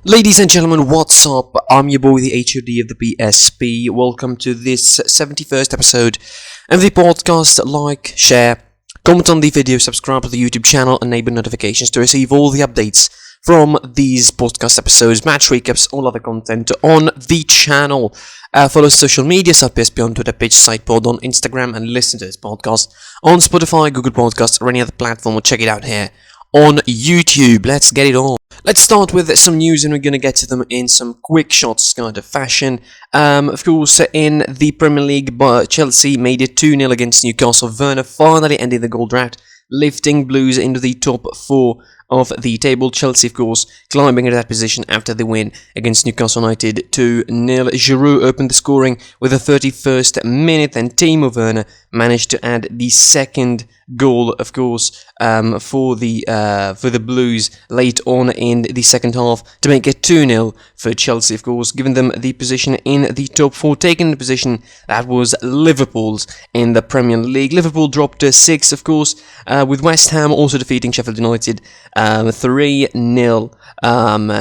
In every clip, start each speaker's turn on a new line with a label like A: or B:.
A: Ladies and gentlemen, what's up? I'm your boy, the HOD of the PSP. Welcome to this 71st episode of the podcast. Like, share, comment on the video, subscribe to the YouTube channel, enable notifications to receive all the updates from these podcast episodes, match recaps, all other content on the channel. Follow social media, PSP on Twitter, Pitchsidepod on Instagram, and listen to this podcast on Spotify, Google Podcasts, or any other platform, or check it out here on YouTube. Let's get it on. Let's start with some news, and we're going to get to them in some quick shots kind of fashion. Of course, in the Premier League, Chelsea made it 2-0 against Newcastle. Werner finally ending the goal drought, lifting Blues into the top 4 of the table. Chelsea, of course, climbing into that position after the win against Newcastle United 2-0. Giroud opened the scoring with the 31st minute, and Timo Werner managed to add the second goal, of course, for the Blues late on in the second half to make it 2-0 for Chelsea, of course, giving them the position in the top 4, taking the position that was Liverpool's in the Premier League. Liverpool dropped to 6th, of course, with West Ham also defeating Sheffield United 3-0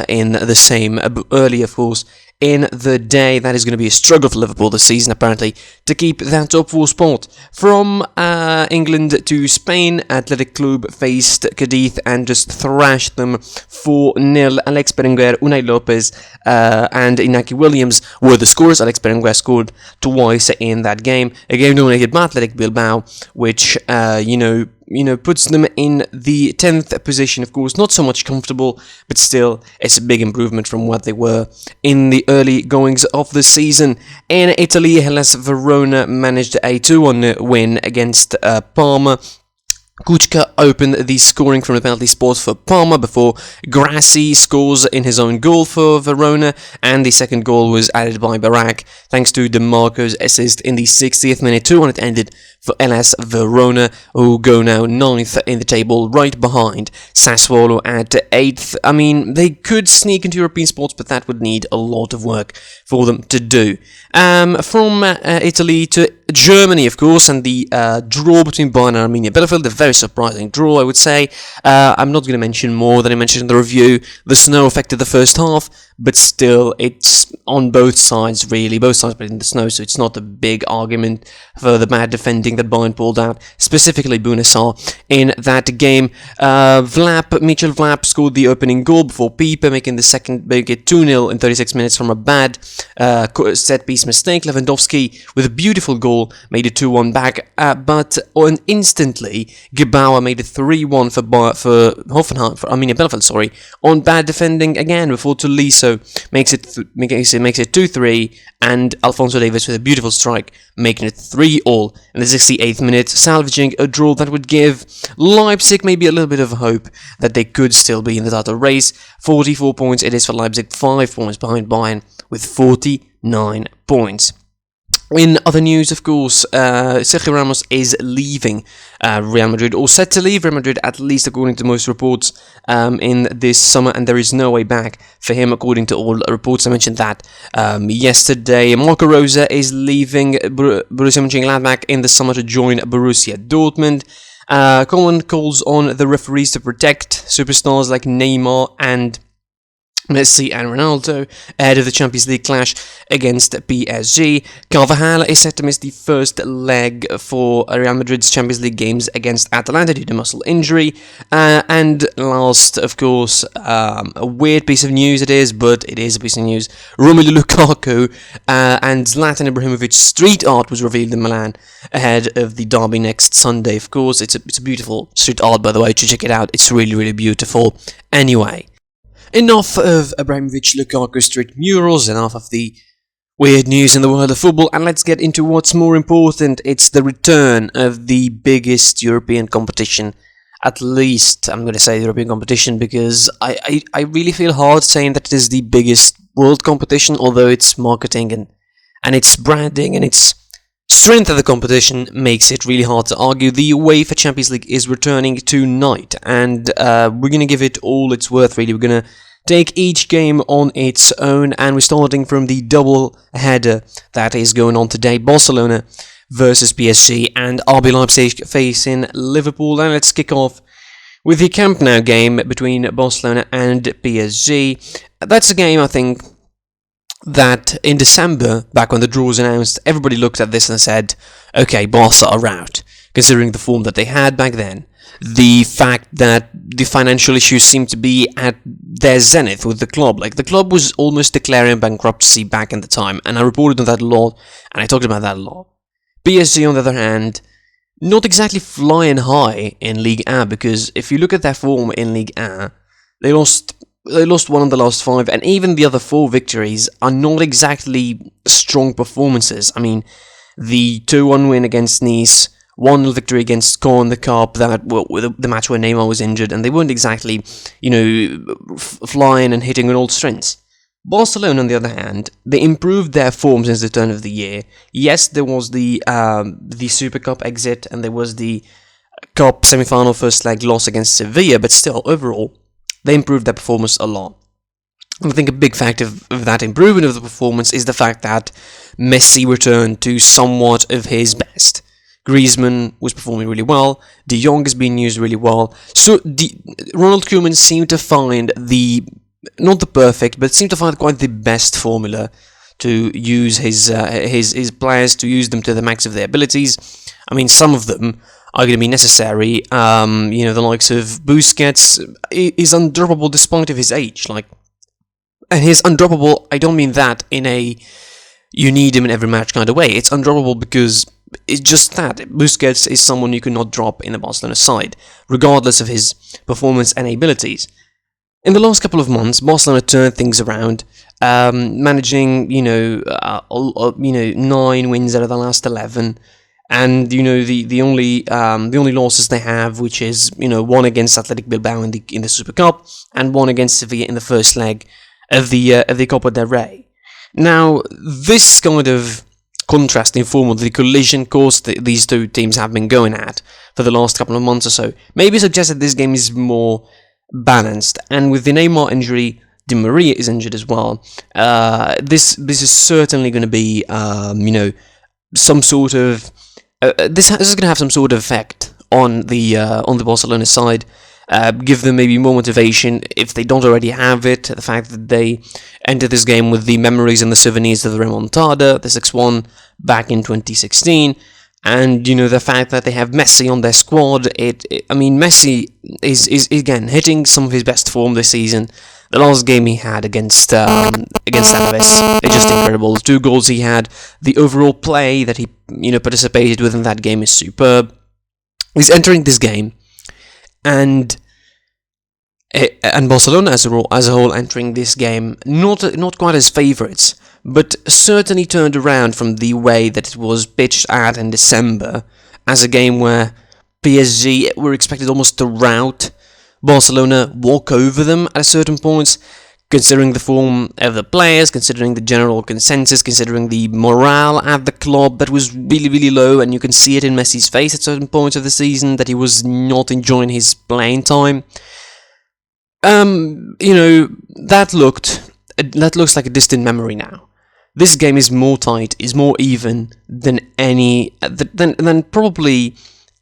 A: in the same early, of course, in the day. That is going to be a struggle for Liverpool this season, apparently, to keep that top 4 spot. From England to Spain, Athletic Club faced Cadiz and just thrashed them 4-0. Alex Berenguer, Unai Lopez, and Inaki Williams were the scorers. Alex Berenguer scored twice in that game. A game dominated by Athletic Bilbao, which, puts them in the 10th position, of course. Not so much comfortable, but still, it's a big improvement from what they were in the early goings of the season. In Italy, Hellas Verona managed a 2-1 win against Parma. Kuchka opened the scoring from the penalty spot for Parma before Grassi scores in his own goal for Verona, and the second goal was added by Barak thanks to DeMarco's assist in the 60th minute. 2-1 it ended for Hellas Verona, who go now 9th in the table, right behind Sassuolo at 8th. I mean, they could sneak into European spots, but that would need a lot of work for them to do. From Italy to Germany, of course, and the draw between Bayern and Arminia Bielefeld, a very surprising draw, I would say. I'm not going to mention more than I mentioned in the review. The snow affected the first half, but still, it's on both sides, really. Both sides played in the snow, so it's not a big argument for the bad defending that Bayern pulled out, specifically Bunassar in that game. Mitchell Vlap scored the opening goal before Pieper, making the second, make it 2-0 in 36 minutes from a bad set-piece mistake. Lewandowski, with a beautiful goal, made it 2-1 back, but instantly, Gebauer made it 3-1 for Hoffenheim, for Arminia Bielefeld, on bad defending again before Tolisso makes it 2-3, and Alphonso Davies with a beautiful strike, making it 3-all in the 68th minute, salvaging a draw that would give Leipzig maybe a little bit of hope that they could still be in the title race. 44 points it is for Leipzig, 5 points behind Bayern with 49 points. In other news, of course, Sergio Ramos is leaving Real Madrid, or set to leave Real Madrid, at least according to most reports, in this summer, and there is no way back for him, according to all reports. I mentioned that yesterday. Marco Rose is leaving Borussia Mönchengladbach in the summer to join Borussia Dortmund. Coleman calls on the referees to protect superstars like Neymar and Messi and Ronaldo ahead of the Champions League clash against PSG. Carvajal is set to miss the first leg for Real Madrid's Champions League games against Atalanta due to muscle injury. And last, of course, a weird piece of news it is, but it is a piece of news. Romelu Lukaku and Zlatan Ibrahimovic's street art was revealed in Milan ahead of the derby next Sunday. Of course, it's a beautiful street art, by the way. You should check it out. It's really, really beautiful. Anyway, enough of Abramovich Lukaku street murals, enough of the weird news in the world of football, and let's get into what's more important. It's the return of the biggest European competition. At least, I'm going to say European competition, because I really feel hard saying that it is the biggest world competition, although its marketing and its branding and its strength of the competition makes it really hard to argue. The UEFA Champions League is returning tonight, and we're going to give it all it's worth, really. We're going to take each game on its own, and we're starting from the double header that is going on today. Barcelona versus PSG and RB Leipzig facing Liverpool. And let's kick off with the Camp Nou game between Barcelona and PSG. That's a game, I think, that in December, back when the draw was announced, everybody looked at this and said, okay, Barca are out, considering the form that they had back then. The fact that the financial issues seemed to be at their zenith with the club. Like, the club was almost declaring bankruptcy back in the time, and I reported on that a lot, and I talked about that a lot. PSG, on the other hand, not exactly flying high in Ligue 1, because if you look at their form in Ligue 1, they lost one of the last 5, and even the other 4 victories are not exactly strong performances. I mean, the 2-1 win against Nice, 1-0 victory against Caen in the Cup, the match where Neymar was injured, and they weren't exactly, flying and hitting on all strengths. Barcelona, on the other hand, they improved their form since the turn of the year. Yes, there was the Super Cup exit, and there was the Cup semi-final first leg loss against Sevilla, but still, overall, they improved their performance a lot. I think a big factor of that improvement of the performance is the fact that Messi returned to somewhat of his best. Griezmann was performing really well, De Jong has been used really well, so Ronald Koeman seemed to find not the perfect, but seemed to find quite the best formula to use his players, to use them to the max of their abilities. I mean, some of them are going to be necessary. The likes of Busquets is undroppable despite of his age. And he's undroppable, I don't mean that in a you need him in every match kind of way. It's undroppable because it's just that. Busquets is someone you cannot drop in the Barcelona side, regardless of his performance and abilities. In the last couple of months, Barcelona turned things around, managing, 9 wins out of the last 11, and the only losses they have, which is 1 against Athletic Bilbao in the Super Cup, and 1 against Sevilla in the first leg of the Copa del Rey. Now, this kind of contrasting form of the collision course that these two teams have been going at for the last couple of months or so maybe suggests that this game is more balanced, and with the Neymar injury, Di Maria is injured as well. This is certainly going to be some sort of this is going to have some sort of effect on the Barcelona side. Give them maybe more motivation if they don't already have it. The fact that they entered this game with the memories and the souvenirs of the remontada, the 6-1 back in 2016. And, the fact that they have Messi on their squad, Messi is again hitting some of his best form this season. The last game he had against Alaves, it's just incredible. The 2 goals he had, the overall play that he, participated with in that game is superb. He's entering this game, and Barcelona as a whole entering this game, not quite as favourites, but certainly turned around from the way that it was pitched at in December, as a game where PSG were expected almost to rout Barcelona, walk over them at a certain point, considering the form of the players, considering the general consensus, considering the morale at the club that was really, really low, and you can see it in Messi's face at certain points of the season, that he was not enjoying his playing time. That looks like a distant memory now. This game is more tight, is more even than probably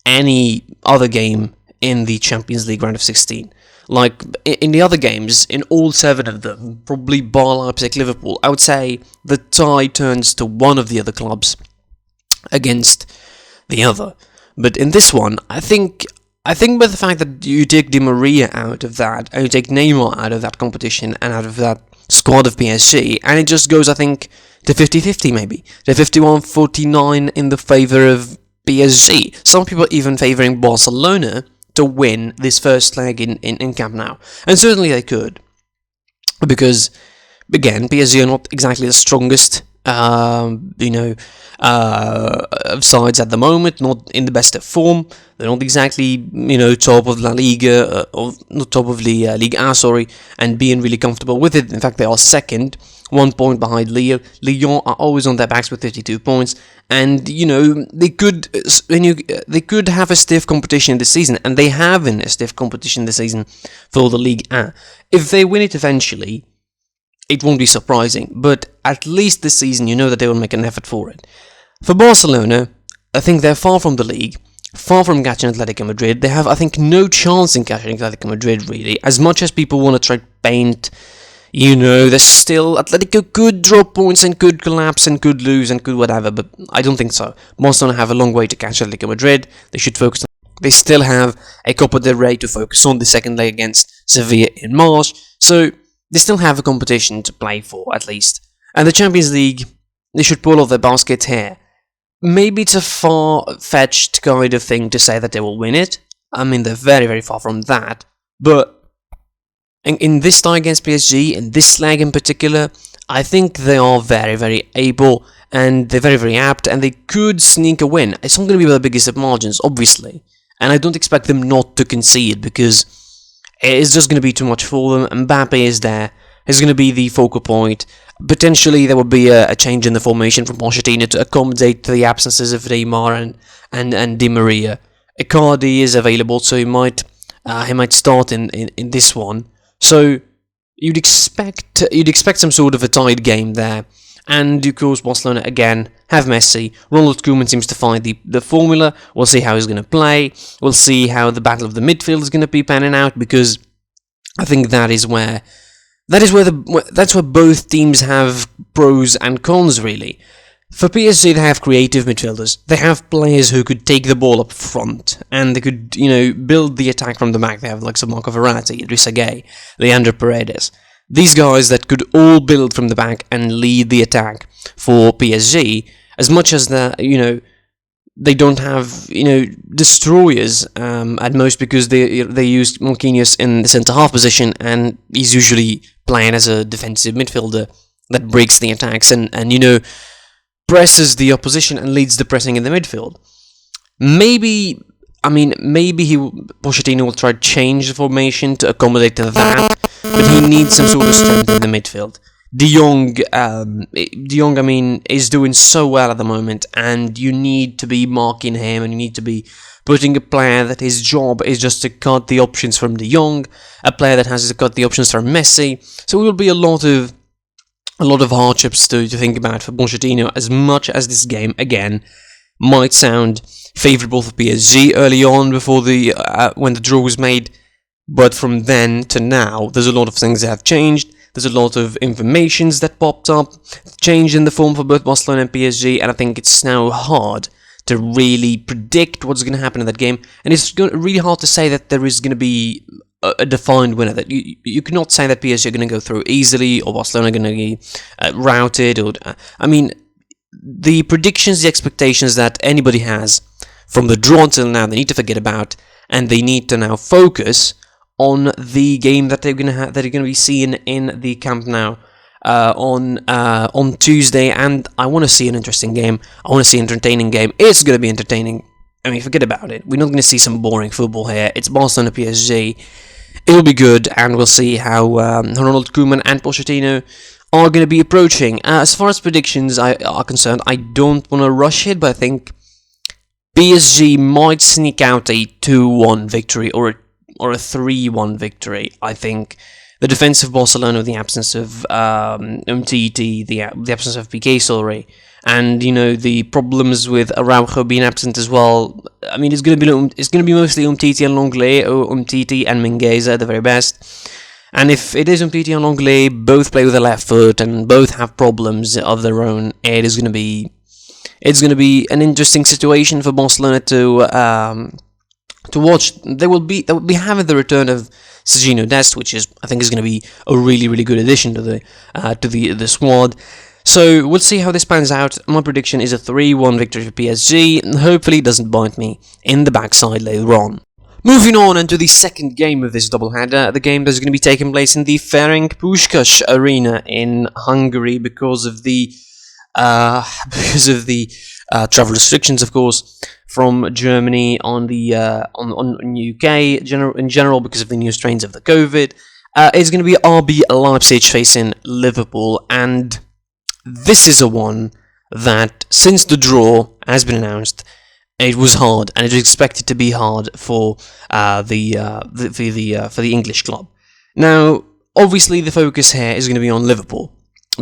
A: any other game in the Champions League round of 16. Like, in the other games, in all 7 of them, probably bar Leipzig, Liverpool, I would say the tie turns to one of the other clubs against the other. But in this one, I think by the fact that you take Di Maria out of that, and you take Neymar out of that competition, and out of that squad of PSG, and it just goes, I think, to 50-50 maybe, to 51-49 in the favour of PSG. Some people even favouring Barcelona to win this first leg in Camp Nou. And certainly they could. Because, again, PSG are not exactly the strongest, of sides at the moment, not in the best of form. They're not exactly, top of La Liga, or not top of the Ligue 1, sorry, and being really comfortable with it. In fact, they are second, 1 point behind Lille. Lyon are always on their backs with 52 points, and they could have a stiff competition this season, and they have a stiff competition this season for the Ligue 1. If they win it eventually, it won't be surprising, but at least this season you know that they will make an effort for it. For Barcelona, I think they're far from the league. far from catching Atletico Madrid. They have, I think, no chance in catching Atletico Madrid, really. As much as people want to try to paint, there's still, Atletico could drop points and could collapse and could lose and could whatever, but I don't think so. Barcelona have a long way to catch Atletico Madrid. They should focus on, they still have a Copa del Rey to focus on, the second leg against Sevilla in March, so they still have a competition to play for, at least. And the Champions League, they should pull off their basket here. Maybe it's a far-fetched kind of thing to say that they will win it. I mean, they're very, very far from that. But in this tie against PSG, in this leg in particular, I think they are very, very able, and they're very, very apt, and they could sneak a win. It's not going to be by the biggest of margins, obviously. And I don't expect them not to concede, because it's just going to be too much for them. Mbappe is there. He's going to be the focal point. Potentially, there will be a change in the formation from Pochettino to accommodate the absences of Neymar and Di Maria. Icardi is available, so he might start in this one. So you'd expect some sort of a tied game there. And of course, Barcelona again have Messi. Ronald Koeman seems to find the formula. We'll see how he's going to play. We'll see how the battle of the midfield is going to be panning out, because I think that's where both teams have pros and cons, really. For PSG, they have creative midfielders. They have players who could take the ball up front, and they could, build the attack from the back. They have like Marco Verratti, Idrissa Gueye, Leandro Paredes. These guys that could all build from the back and lead the attack for PSG, as much as they don't have, destroyers at most, because they use Marquinhos in the centre-half position, and he's usually playing as a defensive midfielder that breaks the attacks and presses the opposition and leads the pressing in the midfield. Maybe Pochettino will try to change the formation to accommodate that, but he needs some sort of strength in the midfield. De Jong, is doing so well at the moment, and you need to be marking him, and you need to be putting a player that his job is just to cut the options from De Jong, a player that has to cut the options from Messi. So it will be a lot of hardships to think about for Pochettino, as much as this game, again, might sound favourable for PSG early on before when the draw was made, but from then to now, there's a lot of things that have changed. There's a lot of informations that popped up, change in the form for both Barcelona and PSG, and I think it's now hard to really predict what's going to happen in that game, and it's really hard to say that there is going to be a defined winner. That you cannot say that PSG are going to go through easily, or Barcelona are going to be routed, or the predictions, the expectations that anybody has from the draw until now, they need to forget about, and they need to now focus on the game that they're going to be seeing in the Camp Nou on Tuesday. And I want to see an interesting game. I want to see an entertaining game. It's going to be entertaining. Forget about it. We're not going to see some boring football here. It's Barcelona PSG. It'll be good, and we'll see how Ronald Koeman and Pochettino are going to be approaching. As far as predictions are concerned, I don't want to rush it, but I think PSG might sneak out a 2-1 victory or a 3-1 victory. I think the defense of Barcelona, the absence of Umtiti, the absence of Piqué, sorry, and the problems with Araujo being absent as well. It's going to be mostly Umtiti and Lenglet, or Umtiti and Mingueza at the very best. And if it is Umtiti and Lenglet, both play with the left foot and both have problems of their own, it's going to be an interesting situation for Barcelona to watch. They will be having the return of Serginho Dest, which I think is going to be a really, really good addition to the squad. So we'll see how this pans out. My prediction is a 3-1 victory for PSG, and hopefully it doesn't bite me in the backside later on. Moving on into the second game of this doubleheader, the game that's going to be taking place in the Ferenc Puskás Arena in Hungary because of the travel restrictions, of course, from Germany on the on UK in general because of the new strains of the COVID. It's going to be RB Leipzig facing Liverpool, and this is a one that, since the draw has been announced, it was hard, and it was expected to be hard for the English club. Now, obviously, the focus here is going to be on Liverpool,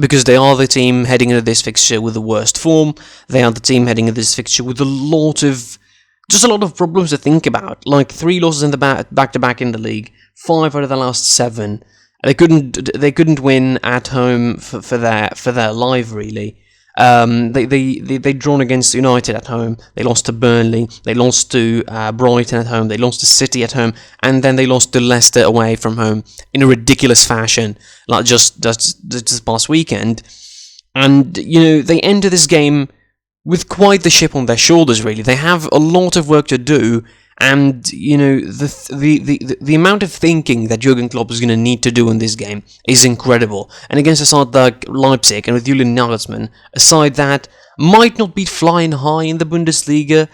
A: because they are the team heading into this fixture with the worst form. They are the team heading into this fixture with a lot of just a lot of problems to think about. Like 3 losses in the back-to-back in the league, 5 out of the last 7. They couldn't win at home for their life, really. They drawn against United at home. They lost to Burnley. They lost to Brighton at home. They lost to City at home, and then they lost to Leicester away from home in a ridiculous fashion, like just this past weekend. And they enter this game with quite the ship on their shoulders. Really, they have a lot of work to do. And the amount of thinking that Jurgen Klopp is going to need to do in this game is incredible. And against a side like Leipzig and with Julian Nagelsmann, a side that might not be flying high in the Bundesliga,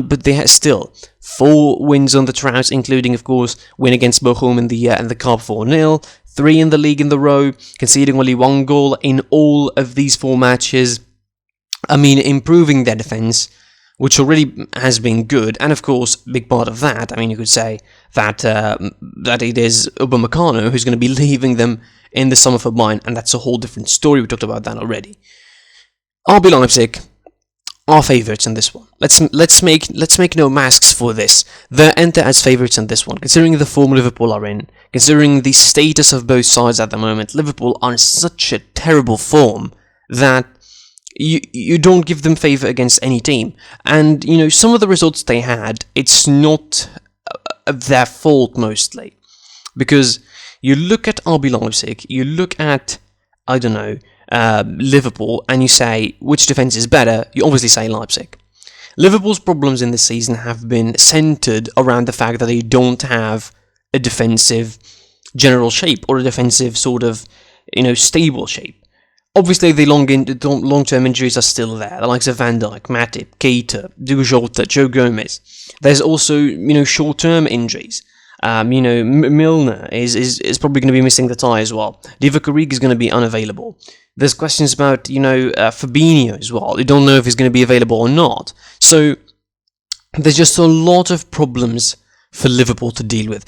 A: but they have still 4 wins on the trot, including, of course, win against Bochum in the Cup 4-0, 3 in the league in the row, conceding only 1 goal in all of these 4 matches. I mean, improving their defense, which already has been good, and of course, big part of that, I mean, you could say that it is Upamecano who's going to be leaving them in the summer for Bayern, and that's a whole different story. We talked about that already. RB Leipzig are favourites in this one. Let's make no masks for this. They enter as favourites in this one, considering the form Liverpool are in, considering the status of both sides at the moment. Liverpool are in such a terrible form that you don't give them favour against any team. And, some of the results they had, it's not their fault mostly. Because you look at RB Leipzig, you look at, I don't know, Liverpool, and you say, which defence is better? You obviously say Leipzig. Liverpool's problems in this season have been centred around the fact that they don't have a defensive general shape, or a defensive sort of, stable shape. Obviously, the long-term injuries are still there. The likes of Van Dijk, Matip, Keita, Diogo Jota, Joe Gomez. There's also, short-term injuries. Milner is probably going to be missing the tie as well. Divock Origi is going to be unavailable. There's questions about, Fabinho as well. You don't know if he's going to be available or not. So, there's just a lot of problems for Liverpool to deal with.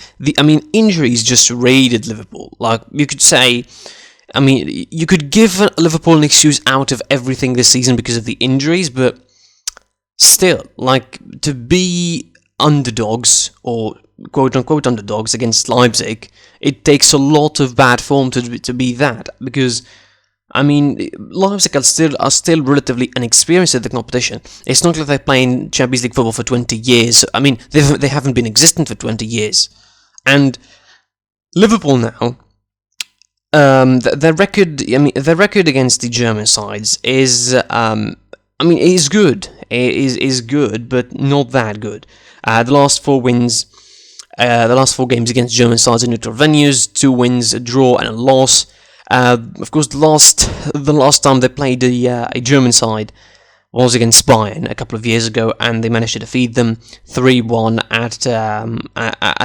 A: Injuries just raided Liverpool. Like, you could say, you could give Liverpool an excuse out of everything this season because of the injuries, but still, to be underdogs, or quote-unquote underdogs, against Leipzig, it takes a lot of bad form to be that, because, Leipzig are still relatively inexperienced in the competition. It's not like they're playing Champions League football for 20 years. They haven't been existent for 20 years. And Liverpool now, their record against the German sides is, is good. It is good, but not that good. The last 4 wins, the last 4 games against German sides in neutral venues, 2 wins, a draw, and a loss. Of course, the last time they played a German side was against Bayern a couple of years ago, and they managed to defeat them 3-1 at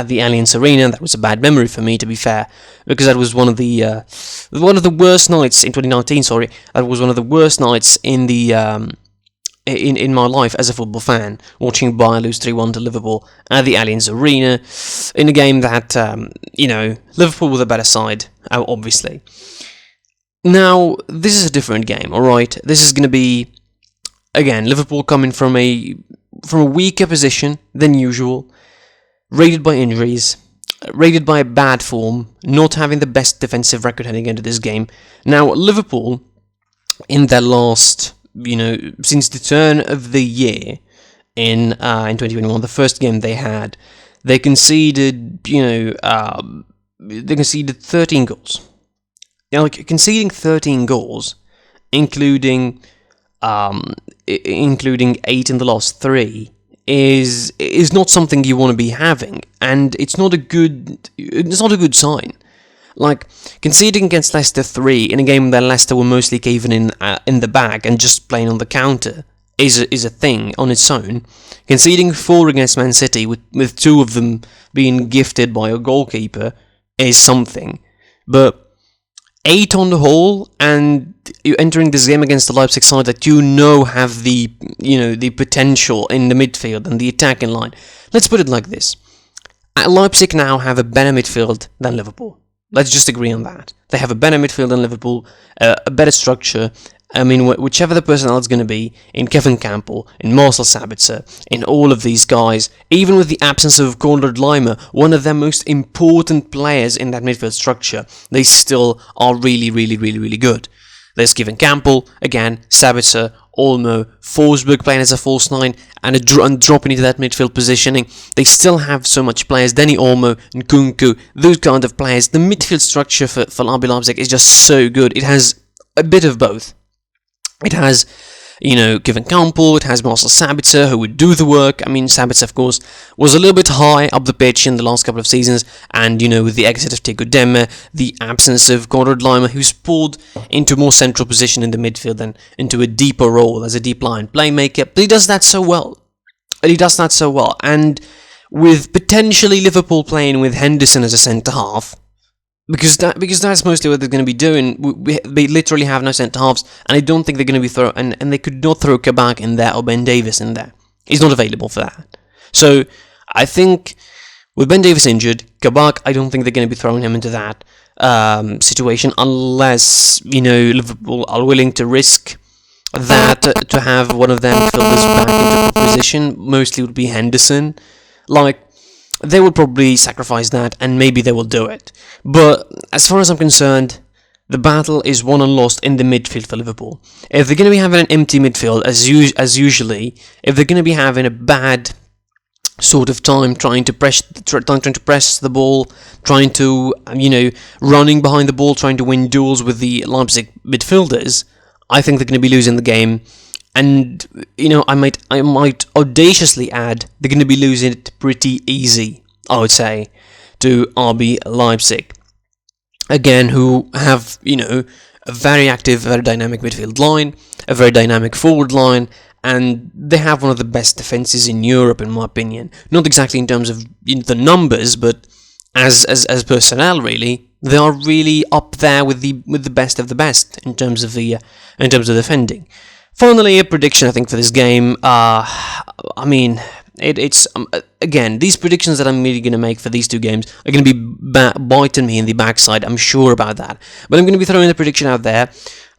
A: the Allianz Arena. That was a bad memory for me, to be fair, because that was one of the worst nights in 2019. Sorry, that was one of the worst nights in in my life as a football fan, watching Bayern lose 3-1 to Liverpool at the Allianz Arena in a game that Liverpool were the better side, obviously. Now, this is a different game, all right. This is going to be, again, Liverpool coming from a weaker position than usual, raided by injuries, raided by bad form, not having the best defensive record heading into this game. Now, Liverpool, in their last, since the turn of the year in 2021, the first game they had, they conceded, they conceded 13 goals. Conceding 13 goals, including 8 in the last 3, is not something you want to be having, and it's not a good sign. Conceding against Leicester 3 in a game that Leicester were mostly caving in the back and just playing on the counter is a thing on its own. Conceding 4 against Man City with 2 of them being gifted by a goalkeeper is something, but 8 on the whole, and you're entering this game against the Leipzig side that have the potential in the midfield and the attacking line. Let's put it like this. Leipzig now have a better midfield than Liverpool. Let's just agree on that. They have a better midfield than Liverpool, a better structure, I mean, whichever the personnel is going to be, in Kevin Campbell, in Marcel Sabitzer, in all of these guys, even with the absence of Konrad Laimer, one of their most important players in that midfield structure, they still are really, really, really, really good. There's Kevin Campbell, again, Sabitzer, Olmo, Forsberg playing as a false nine, and dropping into that midfield positioning. They still have so much players, Danny Olmo and Kunku, those kind of players. The midfield structure for RB Leipzig is just so good. It has a bit of both. It has, Kevin Campbell, it has Marcel Sabitzer, who would do the work. I mean, Sabitzer, of course, was a little bit high up the pitch in the last couple of seasons, and, with the exit of Tico Demme, the absence of Konrad Laimer, who's pulled into a more central position in the midfield and into a deeper role as a deep line playmaker, but he does that so well. And with potentially Liverpool playing with Henderson as a centre-half, because that's mostly what they're going to be doing. They literally have no centre-halves, and I don't think they're going to be and they could not throw Kabak in there or Ben Davies in there. He's not available for that. So, I think, with Ben Davies injured, Kabak, I don't think they're going to be throwing him into that situation, unless, Liverpool are willing to risk that to have one of them midfielders back into position. Mostly would be Henderson. They will probably sacrifice that, and maybe they will do it. But as far as I'm concerned, the battle is won and lost in the midfield for Liverpool. If they're going to be having an empty midfield, as usually, if they're going to be having a bad sort of time trying to press the ball, trying to, running behind the ball, trying to win duels with the Leipzig midfielders, I think they're going to be losing the game. And, I might audaciously add, they're going to be losing it pretty easy, I would say, to RB Leipzig. Again, who have, a very active, very dynamic midfield line, a very dynamic forward line, and they have one of the best defenses in Europe, in my opinion. Not exactly in terms of the numbers, but as personnel, really, they are really up there with the best of the best in terms of defending. Finally, a prediction, I think, for this game. It's again, these predictions that I'm really going to make for these two games are going to be biting me in the backside. I'm sure about that. But I'm going to be throwing a prediction out there.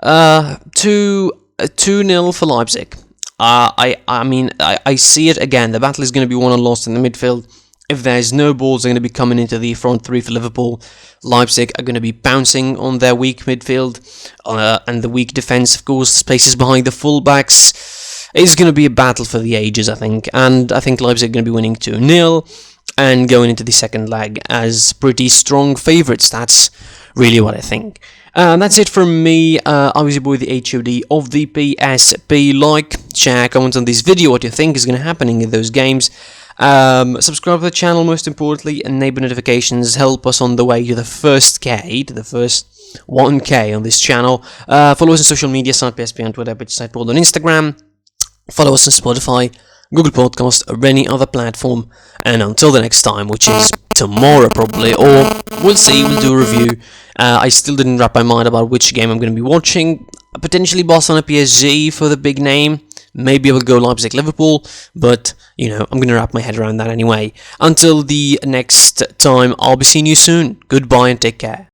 A: 2-0 for Leipzig. I see it again. The battle is going to be won and lost in the midfield. If there's no balls, they're going to be coming into the front three for Liverpool. Leipzig are going to be bouncing on their weak midfield and the weak defence, of course, spaces behind the fullbacks. It's going to be a battle for the ages, I think. And I think Leipzig are going to be winning 2-0 and going into the second leg as pretty strong favourites. That's really what I think. That's it from me. I was your boy, the HOD of the PSP. Like, share, comment on this video what you think is going to happen in those games. Subscribe to the channel, most importantly, enable notifications, help us on the way to the first K, to the first 1K on this channel. Follow us on social media, site PSP on Twitter, Pitchsidepod on Instagram. Follow us on Spotify, Google Podcast, or any other platform. And until the next time, which is tomorrow probably, or we'll see, we'll do a review. I still didn't wrap my mind about which game I'm going to be watching. Potentially Barcelona PSG for the big name. Maybe I will go Leipzig-Liverpool, but, I'm going to wrap my head around that anyway. Until the next time, I'll be seeing you soon. Goodbye and take care.